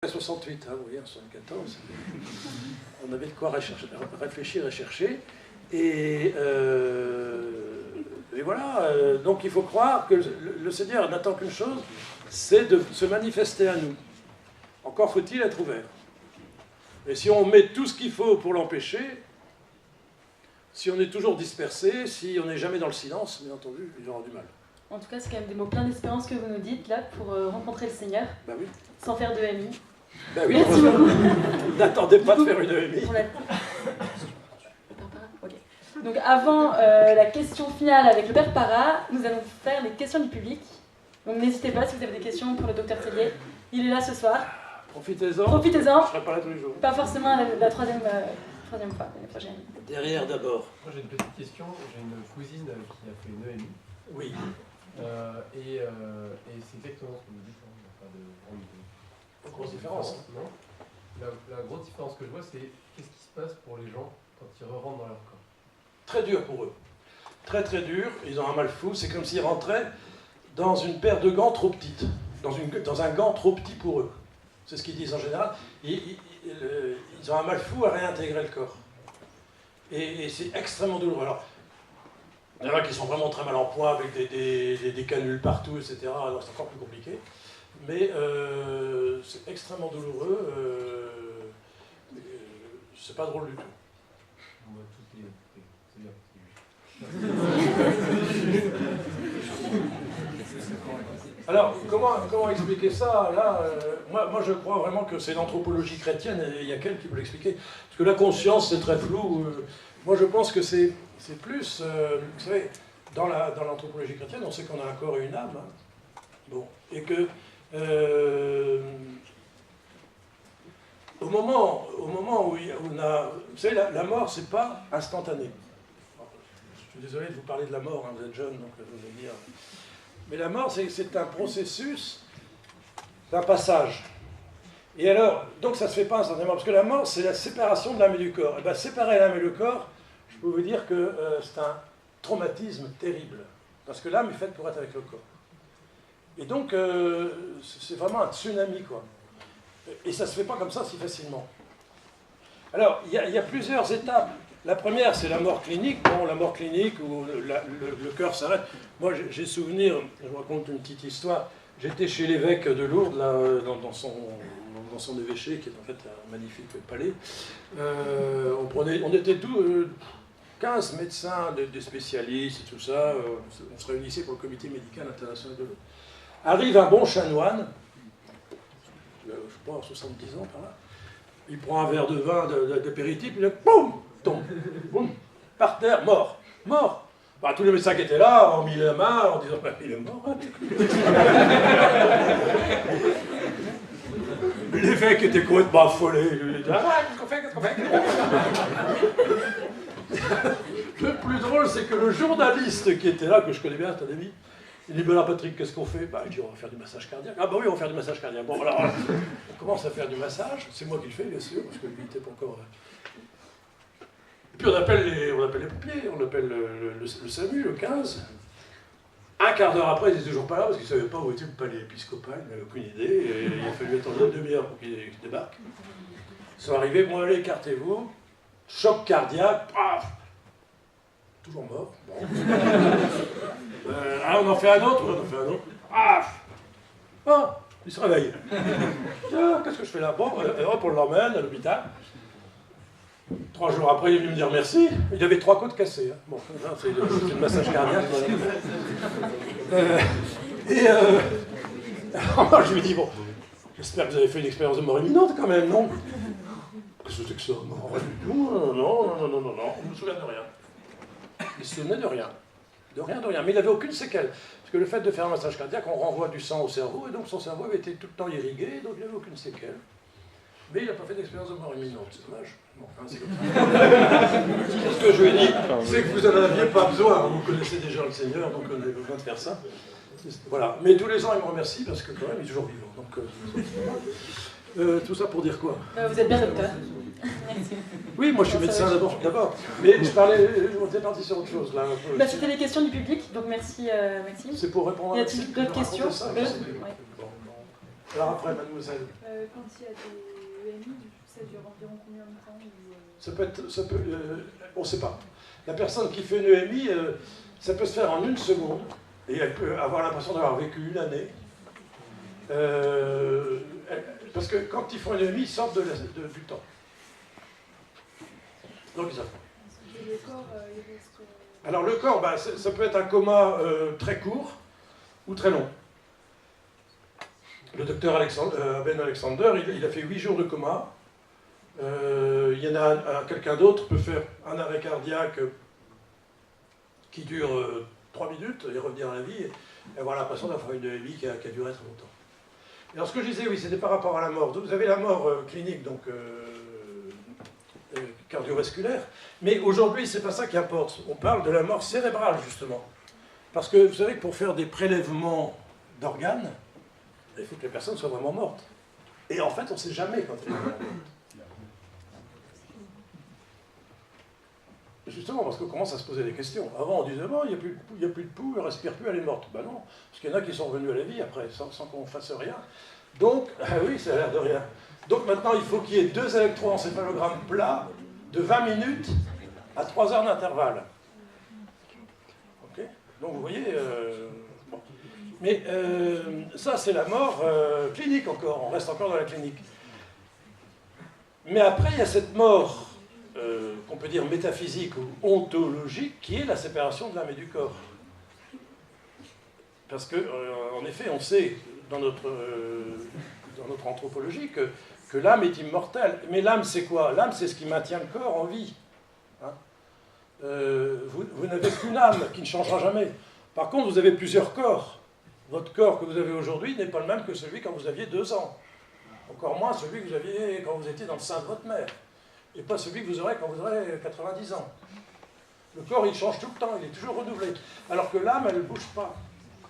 68, hein, vous voyez, en 74, on avait de quoi réfléchir et chercher. Et voilà, donc il faut croire que le Seigneur n'attend qu'une chose, c'est de se manifester à nous. Encore faut-il être ouvert. Et si on met tout ce qu'il faut pour l'empêcher, si on est toujours dispersé, si on n'est jamais dans le silence, bien entendu, il aura du mal. En tout cas, c'est quand même des mots pleins d'espérance que vous nous dites là pour rencontrer le Seigneur, Ben oui. sans faire de MI. Ben oui, merci beaucoup. N'attendez pas de faire une EMI. Okay. Donc avant la question finale avec le Père Para, nous allons faire les questions du public. Donc n'hésitez pas si vous avez des questions pour le Dr Tellier. Il est là ce soir. Profitez-en. Profitez-en. Je ne serai pas là tous les jours. Pas forcément la troisième fois, l'année prochaine. Derrière d'abord. Moi j'ai une petite question. J'ai une cousine qui a fait une EMI. Oui. Et c'est exactement ce que vous dites. Hein. Il n'y a pas de grosse différence. Non. La grosse différence que je vois, c'est qu'est-ce qui se passe pour les gens quand ils rentrent dans leur corps. Très dur pour eux. Très très dur. Ils ont un mal fou. C'est comme s'ils rentraient dans une paire de gants trop petites. Dans un gant trop petit pour eux. C'est ce qu'ils disent en général. Ils ont un mal fou à réintégrer le corps. Et c'est extrêmement douloureux. Alors, il y en a qui sont vraiment très mal en point avec des canules partout, etc. Alors c'est encore plus compliqué. Mais c'est extrêmement douloureux. C'est pas drôle du tout. On va tous les... C'est bien. Alors, comment expliquer ça? Là, moi, je crois vraiment que c'est l'anthropologie chrétienne, et il y a qu'elle qui peut l'expliquer. Parce que la conscience, c'est très flou. Moi, je pense que c'est plus... vous savez, dans l'anthropologie chrétienne, on sait qu'on a un corps et une âme. Hein. Bon. Et que... au moment où on a... Vous savez, la mort, c'est pas instantané. Alors, je suis désolé de vous parler de la mort, hein, vous êtes jeune, donc je vais dire... Mais la mort, c'est un processus d'un passage. Et alors, donc ça ne se fait pas instantanément, parce que la mort, c'est la séparation de l'âme et du corps. Et bien, séparer l'âme et le corps, je peux vous dire que c'est un traumatisme terrible. Parce que l'âme est faite pour être avec le corps. Et donc, c'est vraiment un tsunami, quoi. Et ça ne se fait pas comme ça si facilement. Alors, il y a plusieurs étapes. La première, c'est la mort clinique. Bon, la mort clinique où le cœur s'arrête. Moi, j'ai souvenir, je vous raconte une petite histoire. J'étais chez l'évêque de Lourdes, là, dans son évêché, qui est en fait un magnifique palais. On était 15 médecins, des spécialistes et tout ça. On se réunissait pour le comité médical international de Lourdes. Arrive un bon chanoine, je crois 70 ans par là. Il prend un verre de vin d'apéritif, puis là, boum, tombe, boum, par terre, mort. Bah, tous les médecins qui étaient là ont mis la main en disant bah, il est mort. Hein. L'évêque était complètement affolé. Il dit ah, qu'est-ce qu'on fait Le plus drôle, c'est que le journaliste qui était là, que je connais bien, c'est un ami, il dit ben là, Patrick, qu'est-ce qu'on fait? Bah, il dit on va faire du massage cardiaque. Ah, bah oui, on va faire du massage cardiaque. Bon, alors, on commence à faire du massage. C'est moi qui le fais, bien sûr, parce que lui n'était pas encore. Puis on appelle les pompiers, on appelle le SAMU, le 15. Un quart d'heure après, ils n'étaient toujours pas là parce qu'ils ne savaient pas où était le palais épiscopal, ils n'avaient aucune idée. Et il a fallu attendre une demi-heure pour qu'ils débarquent. Ils sont arrivés, bon allez, écartez-vous. Choc cardiaque, paf, toujours mort. Bon. On en fait un autre, paf, ah, il se réveille. Ah, qu'est-ce que je fais là? Bon, on l'emmène à l'hôpital. 3 jours après, il est venu me dire merci. Il avait 3 côtes cassées. Hein. Bon, c'est le massage cardiaque. Alors, je lui dis, bon, j'espère que vous avez fait une expérience de mort imminente quand même, non? Qu'est-ce que c'est que ça? Non, on ne me souvient de rien. Il se souvenait de rien. De rien. Mais il n'avait aucune séquelle. Parce que le fait de faire un massage cardiaque, on renvoie du sang au cerveau, et donc son cerveau avait été tout le temps irrigué, donc il n'avait aucune séquelle. Mais il n'a pas fait d'expérience de mort imminente, c'est dommage. Bon, enfin, c'est comme ça. Ce que je lui ai dit, c'est que vous n'en aviez pas besoin. Vous connaissez déjà le Seigneur, donc on avait besoin de faire ça. Voilà. Mais tous les ans, il me remercie parce que quand même, il est toujours vivant. Donc, tout ça pour dire quoi? Vous êtes bien docteur. Oui, moi je suis médecin d'abord. Mais je parlais, on était parti sur autre chose là. Bah, c'était les questions du public, donc merci Maxime. C'est pour répondre à y a-t-il d'autres questions? Alors après, mademoiselle. Quand il y a des EMI, ça dure environ combien de temps On ne sait pas. La personne qui fait une EMI, ça peut se faire en 1 seconde, et elle peut avoir l'impression d'avoir vécu 1 année. Parce que quand ils font une EMI, ils sortent du temps. Donc ils savent. Et le corps, il reste... Alors le corps, bah, ça peut être un coma très court ou très long. Le docteur Ben Alexander, il a fait 8 jours de coma. Il y en a quelqu'un d'autre peut faire un arrêt cardiaque qui dure 3 minutes et revenir à la vie et avoir l'impression d'avoir une EMI qui a duré très longtemps. Et alors ce que je disais, oui, c'était par rapport à la mort. Vous avez la mort clinique, donc cardiovasculaire, mais aujourd'hui, c'est pas ça qui importe. On parle de la mort cérébrale, justement. Parce que vous savez que pour faire des prélèvements d'organes, il faut que les personnes soient vraiment mortes. Et en fait, on ne sait jamais quand elles sont mortes. Justement, parce qu'on commence à se poser des questions. Avant, on disait, bon, il n'y a plus de pouls, elle ne respire plus, elle est morte. Ben non, parce qu'il y en a qui sont revenus à la vie après, sans qu'on fasse rien. Donc, ah oui, ça a l'air de rien. Donc maintenant, il faut qu'il y ait 2 électroencéphalogrammes plats de 20 minutes à 3 heures d'intervalle. Ok. Donc vous voyez, bon. Mais ça, c'est la mort clinique encore, on reste encore dans la clinique. Mais après, il y a cette mort qu'on peut dire métaphysique ou ontologique, qui est la séparation de l'âme et du corps. Parce que, en effet, on sait dans notre anthropologie que l'âme est immortelle. Mais l'âme, c'est quoi? L'âme, c'est ce qui maintient le corps en vie. Hein, vous n'avez qu'une âme qui ne changera jamais. Par contre, vous avez plusieurs corps. Votre corps que vous avez aujourd'hui n'est pas le même que celui quand vous aviez 2 ans. Encore moins celui que vous aviez quand vous étiez dans le sein de votre mère. Et pas celui que vous aurez quand vous aurez 90 ans. Le corps, il change tout le temps, il est toujours renouvelé. Alors que l'âme, elle ne bouge pas.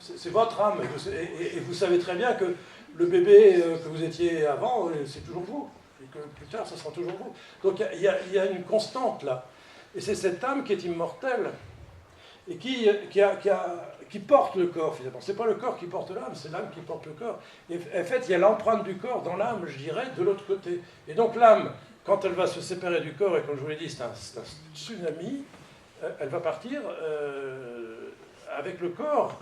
C'est votre âme. Et vous savez très bien que le bébé que vous étiez avant, c'est toujours vous. Et que plus tard, ce sera toujours vous. Donc il y a une constante là. Et c'est cette âme qui est immortelle et qui porte le corps, finalement. Ce n'est pas le corps qui porte l'âme, c'est l'âme qui porte le corps. Et en fait, il y a l'empreinte du corps dans l'âme, je dirais, de l'autre côté. Et donc l'âme, quand elle va se séparer du corps, et comme je vous l'ai dit, c'est un tsunami, elle va partir avec le corps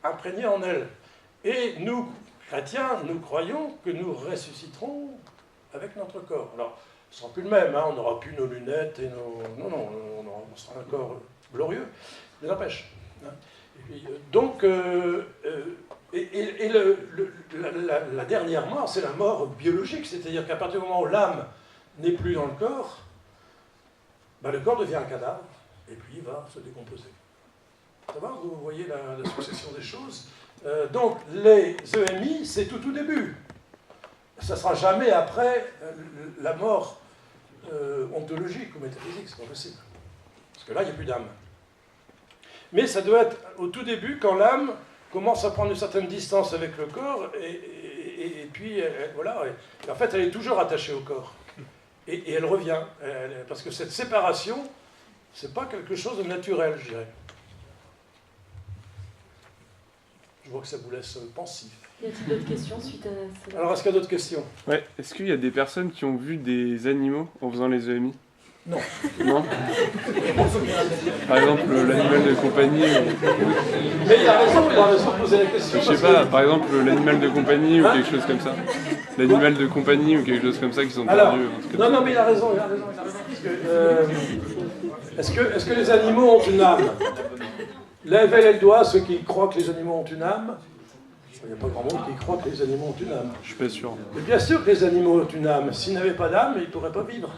imprégné en elle. Et nous, chrétiens, nous croyons que nous ressusciterons avec notre corps. Alors, ce ne sera plus le même, hein, on n'aura plus nos lunettes et nos... Non, on sera un corps glorieux, mais n'empêche. Hein. Et puis, donc, la dernière mort, c'est la mort biologique, c'est-à-dire qu'à partir du moment où l'âme n'est plus dans le corps, ben, le corps devient un cadavre, et puis il va se décomposer. Ça va, vous voyez la succession des choses. Donc, les EMI, c'est tout au début. Ça ne sera jamais après la mort ontologique ou métaphysique, c'est pas possible. Parce que là, il n'y a plus d'âme. Mais ça doit être au tout début, quand l'âme commence à prendre une certaine distance avec le corps, et puis, voilà. Et en fait, elle est toujours attachée au corps. Et elle revient. Parce que cette séparation, c'est pas quelque chose de naturel, je dirais. Je vois que ça vous laisse pensif. Y a-t-il d'autres questions suite à cela? Alors, est-ce qu'il y a d'autres questions? Ouais. Est-ce qu'il y a des personnes qui ont vu des animaux en faisant les EMI? Non. Non. Par exemple, l'animal de compagnie. Mais il a raison de poser la question. Je sais pas, par exemple, l'animal de compagnie ou quelque chose comme ça. L'animal de compagnie ou quelque chose comme ça qui sont Alors, perdus. non, mais il a raison. Parce que, est-ce que les animaux ont une âme? Lèvez les doigts ceux qui croient que les animaux ont une âme. Il n'y a pas grand monde qui croit que les animaux ont une âme. Je suis pas sûr. Mais bien sûr que les animaux ont une âme. S'ils n'avaient pas d'âme, ils ne pourraient pas vivre.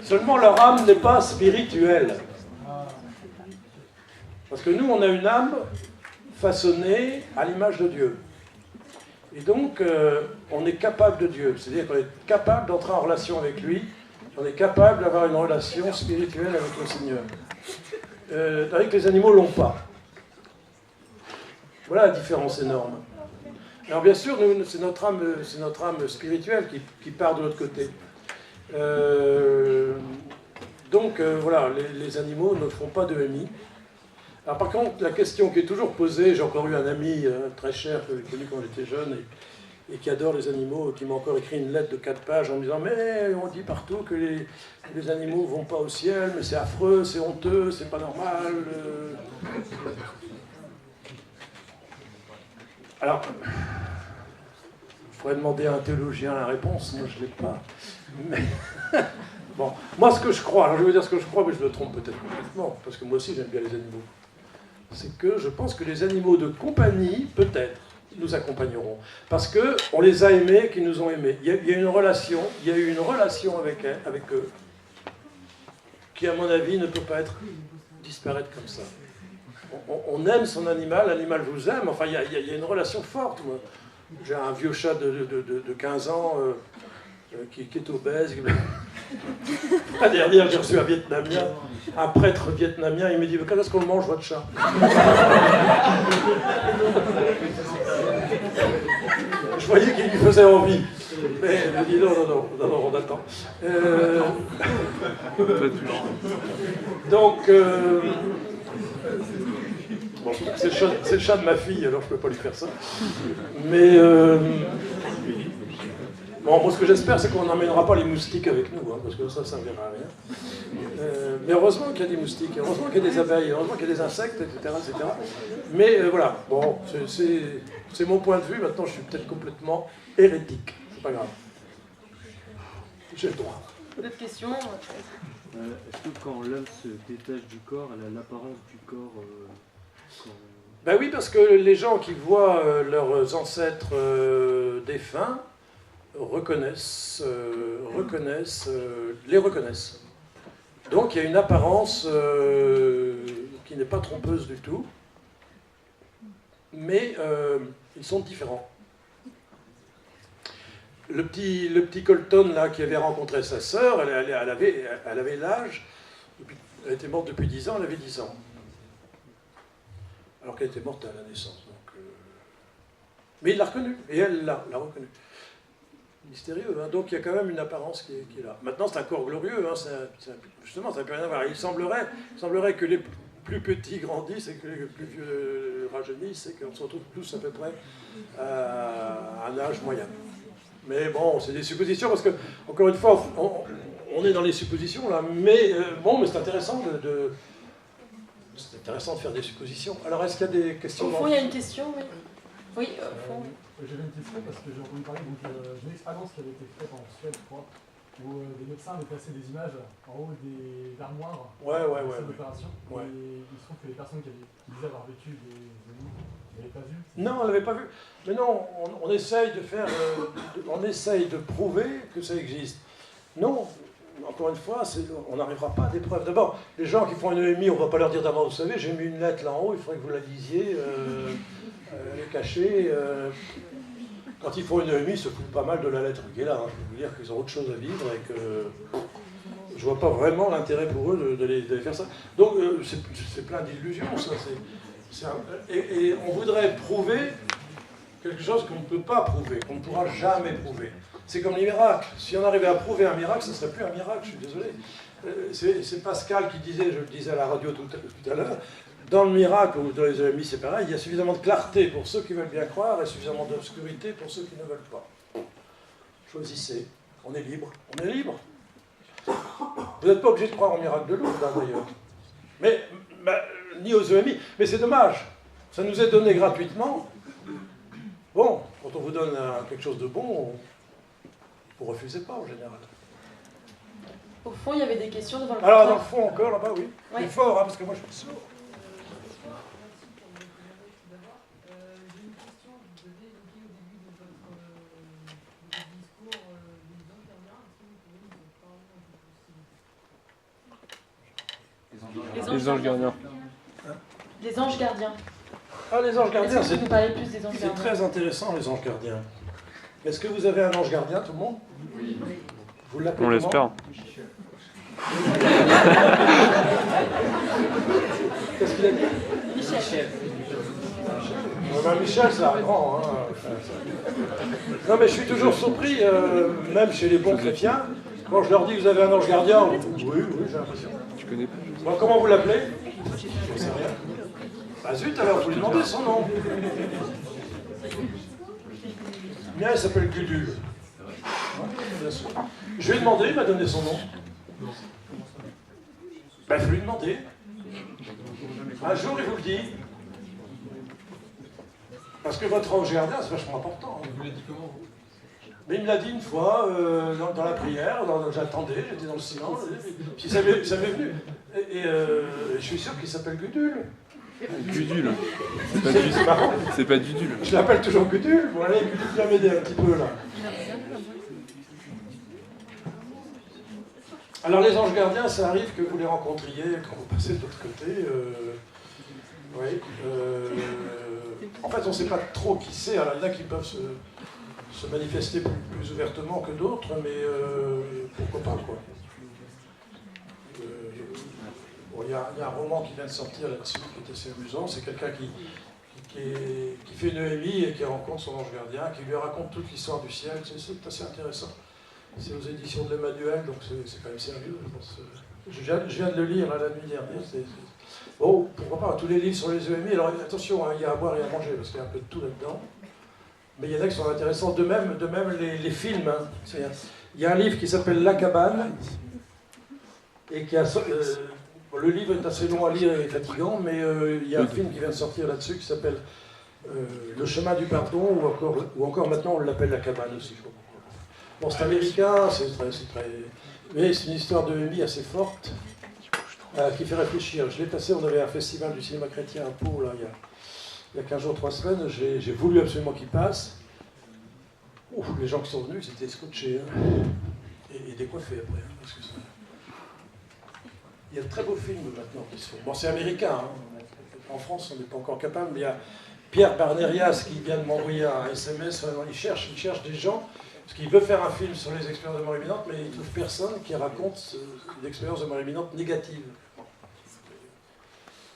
Seulement leur âme n'est pas spirituelle. Parce que nous, on a une âme façonnée à l'image de Dieu. Et donc, on est capable de Dieu. C'est-à-dire qu'on est capable d'entrer en relation avec lui. On est capable d'avoir une relation spirituelle avec le Seigneur. Tandis que les animaux ne l'ont pas. Voilà la différence énorme. Alors bien sûr, c'est notre âme spirituelle qui part de l'autre côté. Donc voilà, les animaux ne font pas de EMI. Alors par contre, la question qui est toujours posée, j'ai encore eu un ami très cher que j'ai connu quand j'étais jeune et qui adore les animaux, qui m'a encore écrit une lettre de 4 pages en me disant « Mais on dit partout que les animaux vont pas au ciel, mais c'est affreux, c'est honteux, c'est pas normal. » Alors, il faudrait demander à un théologien la réponse, moi je ne l'ai pas. Mais bon, moi ce que je crois, alors je vais dire ce que je crois, mais je me trompe peut-être complètement, parce que moi aussi j'aime bien les animaux. C'est que je pense que les animaux de compagnie, peut-être, nous accompagneront. Parce qu'on les a aimés, qu'ils nous ont aimés. Il y a une relation, il y a eu une relation avec eux, qui à mon avis ne peut pas disparaître comme ça. On aime son animal, l'animal vous aime, enfin il y a une relation forte. Moi. J'ai un vieux chat de 15 ans qui est obèse. La dernière, j'ai reçu un Vietnamien, un prêtre vietnamien, il me dit « Quand est-ce qu'on le mange, votre chat ?» Je voyais qu'il lui faisait envie. Mais il me dit non, on attend. Donc, bon, c'est le chat de ma fille, alors je ne peux pas lui faire ça. Mais, bon, moi ce que j'espère, c'est qu'on n'emmènera pas les moustiques avec nous, hein, parce que ça ne servira à rien. Mais heureusement qu'il y a des moustiques, heureusement qu'il y a des abeilles, heureusement qu'il y a des insectes, etc. Mais voilà, bon, c'est mon point de vue. Maintenant, je suis peut-être complètement hérétique. C'est pas grave. J'ai le droit. D'autres questions? Est-ce que quand l'âme se détache du corps, elle a l'apparence du corps Ben oui, parce que les gens qui voient leurs ancêtres défunts les reconnaissent. Donc il y a une apparence qui n'est pas trompeuse du tout, mais ils sont différents. Le petit Colton là, qui avait rencontré sa sœur, elle avait l'âge, elle était morte depuis 10 ans, elle avait 10 ans. Alors qu'elle était morte à la naissance. Donc, mais il l'a reconnue, et elle l'a reconnue. Mystérieux, hein. Donc il y a quand même une apparence qui est là. Maintenant c'est un corps glorieux, hein. Justement ça n'a plus rien à voir. Il semblerait que les plus petits grandissent et que les plus vieux rajeunissent et qu'on se retrouve tous à peu près à un âge moyen. Mais bon, c'est des suppositions parce que, encore une fois, on est dans les suppositions là, mais bon, mais c'est intéressant c'est intéressant de faire des suppositions. Alors est-ce qu'il y a des questions? Au fond, il y a une question, oui. Oui, au fond. J'avais une question parce que j'ai entendu parler d'une expérience qui avait été faite en Suède, je crois, où des médecins avaient placé des images en haut des armoires d'opération. Ouais. Et il se trouve que les personnes qui disaient avoir vécu des ennemis, ils n'avaient pas vu. Non, on ne l'avait pas vu. Mais non, on essaye de faire, on essaye de prouver que ça existe. Non, encore une fois, on n'arrivera pas à des preuves. D'abord, les gens qui font une EMI, on ne va pas leur dire d'abord, vous savez, j'ai mis une lettre là en haut, il faudrait que vous la lisiez, elle est cachée. Quand ils font une EMI, ils se foutent pas mal de la lettre qui est là. Hein. Je peux vous dire qu'ils ont autre chose à vivre et que je ne vois pas vraiment l'intérêt pour eux d'aller faire ça. Donc, c'est plein d'illusions, ça. Et on voudrait prouver quelque chose qu'on ne peut pas prouver, qu'on ne pourra jamais prouver. C'est comme les miracles. Si on arrivait à prouver un miracle, ce ne serait plus un miracle, je suis désolé. C'est Pascal qui disait, je le disais à la radio tout à l'heure, dans le miracle ou dans les EMI, c'est pareil, il y a suffisamment de clarté pour ceux qui veulent bien croire et suffisamment d'obscurité pour ceux qui ne veulent pas. Choisissez. On est libre. On est libre. Vous n'êtes pas obligé de croire au miracle de Lourdes, d'ailleurs. Mais, ni aux EMI. Mais c'est dommage. Ça nous est donné gratuitement. Bon, quand on vous donne quelque chose de bon, vous ne refusez pas en général. Au fond, il y avait des questions devant le Alors, dans le fond encore, là-bas, oui. Ouais. C'est fort, hein, parce que moi, je suis sourd. Les anges gardiens. Les anges gardiens. Ah, les anges gardiens, Est-ce que vous nous parlez plus des anges c'est gardiens? très intéressant, les anges gardiens. Est-ce que vous avez un ange gardien, tout le monde? Oui. Vous l'appelez On comment? l'espère. Qu'est-ce qu'il a dit? Michel. Michel, c'est un grand. Hein. Non, mais je suis toujours surpris, même chez les bons chrétiens, quand je leur dis que vous avez un ange gardien, oui, j'ai l'impression. Tu connais pas? Bon, comment vous l'appelez? Je ne sais rien. Ah zut, alors, vous lui demandez son nom. Le mien, il s'appelle Gudule. Bien sûr. Je lui ai demandé, il m'a donné son nom. Ben, il faut lui demander. Un jour, il vous le dit. Parce que votre ange gardien, c'est vachement important. Vous l'avez dit comment, vous? Mais il me l'a dit une fois, dans la prière, j'attendais, j'étais dans le silence, puis ça m'est venu. Et je suis sûr qu'il s'appelle Gudule. Gudule. C'est marrant. C'est pas Dudule. Je l'appelle toujours Gudule. Bon, allez, Gudule, viens m'aider un petit peu, là. Alors, les anges gardiens, ça arrive que vous les rencontriez quand vous passez de l'autre côté. Oui. En fait, on ne sait pas trop qui c'est. Alors, il y en a qui peuvent se manifester plus ouvertement que d'autres, mais pourquoi pas, quoi. Bon, il y a un roman qui vient de sortir là-dessus, qui est assez amusant. C'est quelqu'un qui fait une EMI et qui rencontre son ange gardien, qui lui raconte toute l'histoire du ciel. C'est assez intéressant. C'est aux éditions de l'Emmanuel, donc c'est quand même sérieux, je pense. Je viens de le lire là, la nuit dernière. Bon, pourquoi pas, tous les livres sur les EMI. Alors attention, hein, il y a à boire et à manger, parce qu'il y a un peu de tout là-dedans. Mais il y en a qui sont intéressants, de même les films. Hein. Il y a un livre qui s'appelle La Cabane, et qui a... le livre est assez long à lire et fatigant, mais il y a un film qui vient de sortir là-dessus qui s'appelle Le chemin du pardon, ou encore maintenant on l'appelle La Cabane aussi. Bon, c'est américain, c'est très... Mais c'est une histoire de EMI assez forte, qui fait réfléchir. Je l'ai passé, on avait un festival du cinéma chrétien à Pau, là, il y a 15 jours, 3 semaines, j'ai voulu absolument qu'il passe. Ouf, les gens qui sont venus, ils étaient scotchés, hein. Et décoiffés après. Hein, parce que ça... Il y a de très beaux films maintenant qui se font. Bon, c'est américain, hein. En France, on n'est pas encore capable, mais il y a Pierre Barnerias qui vient de m'envoyer un SMS, il cherche des gens, parce qu'il veut faire un film sur les expériences de mort imminente, mais il ne trouve personne qui raconte une expérience de mort imminente négative.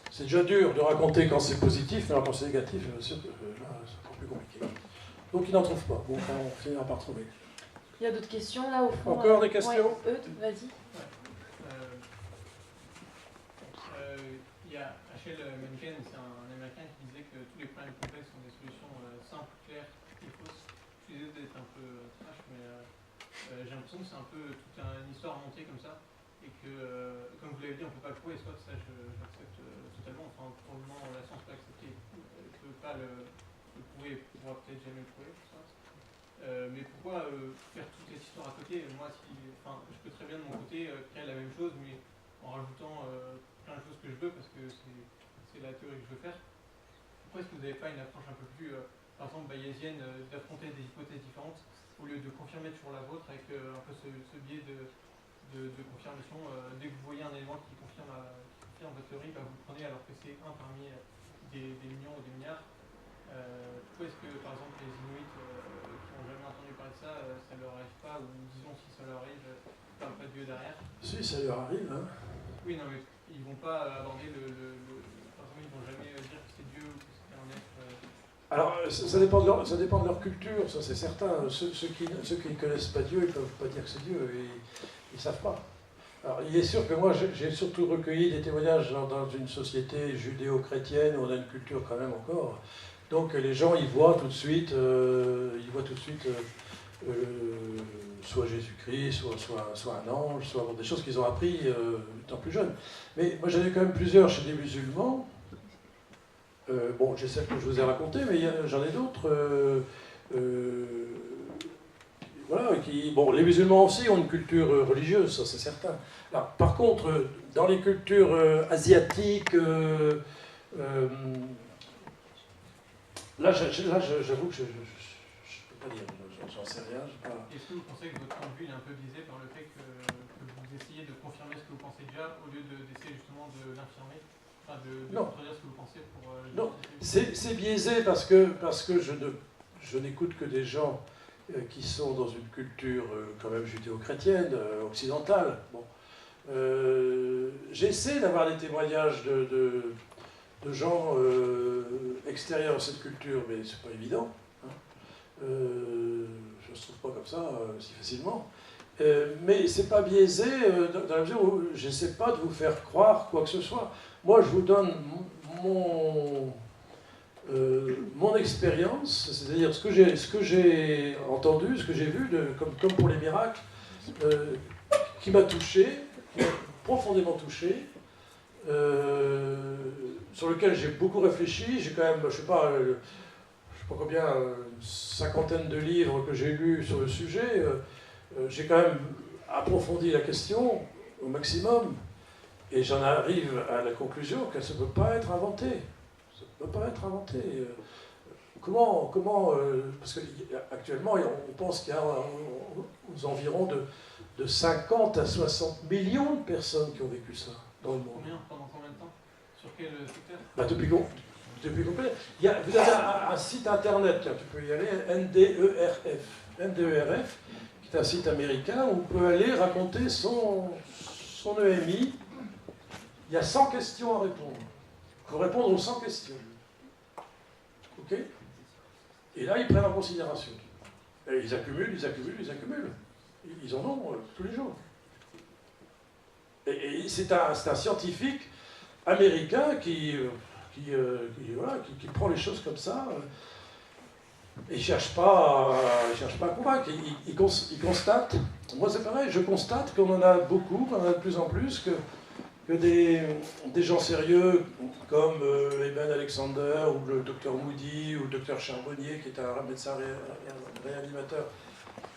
C'est déjà dur de raconter quand c'est positif, mais alors quand c'est négatif, c'est encore plus compliqué. Donc il n'en trouve pas. Bon, enfin, on finira par trouver. Il y a d'autres questions là au fond. Encore des questions? Ouais, vas-y. Il y a H.L. Mencken, c'est un américain qui disait que tous les problèmes complexes sont des solutions simples, claires et fausses. Je suis désolé d'être un peu trash, mais j'ai l'impression que c'est un peu toute une histoire montée comme ça. Et que, comme vous l'avez dit, on ne peut pas le prouver, soit ça j'accepte totalement. Enfin, pour le moment, la science peut accepter, ne peut pas le prouver, ne pourra peut-être jamais le prouver. Tout ça. Mais pourquoi faire toute cette histoire à côté? Moi, je peux très bien de mon côté créer la même chose, mais en rajoutant plein de choses que je veux, parce que c'est la théorie que je veux faire. Pourquoi est-ce que vous n'avez pas une approche un peu plus, par exemple, bayésienne, d'affronter des hypothèses différentes, au lieu de confirmer toujours la vôtre, avec un peu ce biais de confirmation, dès que vous voyez un élément qui confirme votre théorie, bah, vous le prenez alors que c'est un parmi des millions ou des milliards. Pourquoi est-ce que, par exemple, les Inuits qui n'ont jamais entendu parler de ça, ça leur arrive pas, ou disons si ça leur arrive, pas de Dieu derrière? Si, ça leur arrive, hein. Oui, non, mais ils ne vont pas aborder par exemple, ils ne vont jamais dire que c'est Dieu ou que c'est un être. Alors, ça dépend de leur culture, ça c'est certain. Ceux qui ne connaissent pas Dieu, ils ne peuvent pas dire que c'est Dieu, ils ne savent pas. Alors, il est sûr que moi, j'ai surtout recueilli des témoignages dans une société judéo-chrétienne où on a une culture quand même encore. Donc les gens, ils voient tout de suite, soit Jésus-Christ, soit un ange, soit des choses qu'ils ont appris étant plus jeunes. Mais moi, j'en ai quand même plusieurs chez des musulmans. Bon, j'ai celle que je vous ai racontée, mais j'en ai d'autres. Voilà, bon, les musulmans aussi ont une culture religieuse, ça c'est certain. Alors, par contre, dans les cultures asiatiques, là, j'avoue que je ne peux pas dire, j'en sais rien. Est-ce que vous pensez que votre point de vue est un peu biaisé par le fait que vous essayez de confirmer ce que vous pensez déjà, au lieu d'essayer justement de l'infirmer, enfin de contredire ce que vous pensez pour... Non, c'est biaisé parce que je n'écoute que des gens qui sont dans une culture quand même judéo-chrétienne, occidentale. Bon. J'essaie d'avoir des témoignages de gens extérieurs à cette culture, mais c'est pas évident. Hein. Je ne se trouve pas comme ça si facilement. Mais c'est pas biaisé dans la mesure où j'essaie pas de vous faire croire quoi que ce soit. Moi, je vous donne mon expérience, c'est-à-dire ce que j'ai entendu, ce que j'ai vu, comme pour les miracles, qui m'a touché, qui m'a profondément touché, sur lequel j'ai beaucoup réfléchi. J'ai quand même, je sais pas combien, une cinquantaine de livres que j'ai lus sur le sujet. J'ai quand même approfondi la question au maximum, et j'en arrive à la conclusion qu'elle ne peut pas être inventée. Ça ne peut pas être inventé. Comment parce qu'actuellement, on pense qu'il y a aux environs de 50 à 60 millions de personnes qui ont vécu ça dans le monde. Combien? Pendant combien de temps? Sur quel secteur? Depuis qu'on connaît. Vous avez un site internet, tiens, tu peux y aller, NDERF, qui est un site américain où on peut aller raconter son EMI. Il y a 100 questions à répondre. Il faut répondre aux 100 questions. Ok? Et là, ils prennent en considération. Et ils accumulent. Ils en ont tous les jours. Et c'est un scientifique américain qui prend les choses comme ça. Et il ne cherche pas à convaincre. Il constate. Moi, c'est pareil, je constate qu'on en a beaucoup, qu'on en a de plus en plus, que des gens sérieux comme Eben Alexander ou le docteur Moody ou le docteur Charbonnier, qui est un médecin réanimateur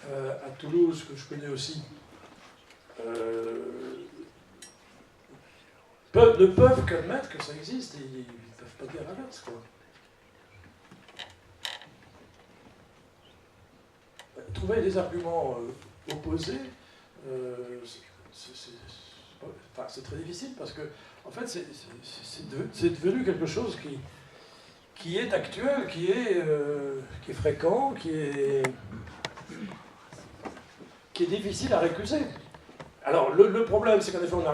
à Toulouse, que je connais aussi, ne peuvent qu'admettre que ça existe, et ils ne peuvent pas dire l'inverse, quoi. Trouver des arguments opposés, c'est très difficile, parce que en fait c'est devenu quelque chose qui est actuel, qui est fréquent, qui est difficile à récuser. Alors le problème, c'est qu'en effet on a